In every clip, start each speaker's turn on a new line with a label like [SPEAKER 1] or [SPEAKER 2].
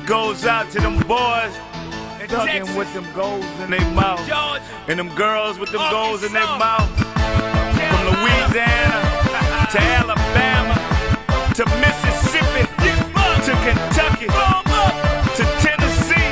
[SPEAKER 1] goes out to them boys thuggin' with them goals in their mouth, and them girls with them goals in their mouth. From Louisiana to Alabama to Mississippi to Kentucky to Tennessee.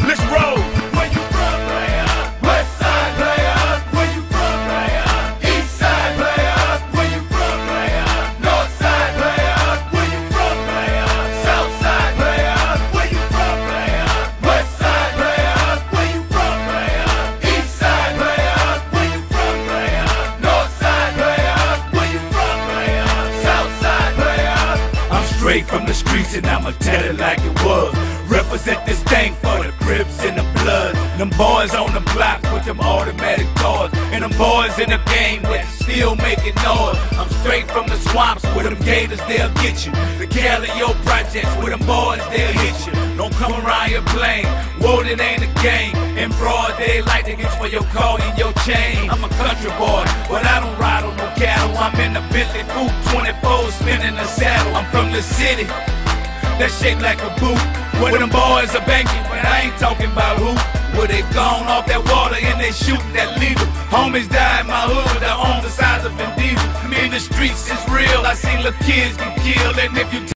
[SPEAKER 1] Let's roll.
[SPEAKER 2] Where you from, player? West side, player. Where you from, player? East side, player. Where you from, player? North side, player. Where you from, player? South side, player. Where you from, player? West side, player. Where you from, player? East side, player. Where you from, player? North side, player. Where you from, player? South side, player.
[SPEAKER 3] I'm straight from the streets and I'ma tell it like it was. Represent this thing for the Crips and the Bloods. Them boys on the block with them automatic doors, and them boys in the game with still making noise. I'm straight from the swamps with them gators, they'll get you. The Calio projects with them boys, they'll hit you. Don't come around here playing, whoa, it ain't a game. In broad daylight, they get for your car and your chain. I'm a country boy, but I don't ride on no cattle. I'm in the Bentley coupe, 24 spinning the saddle. I'm from the city that shake like a boot, where them boys are banking, but I ain't talking about who. Where they gone off that water and they shooting that legal. Homies die in my hood, they're on the size of Vin Diesel. Me in the streets is real, I see little kids get killed, and if you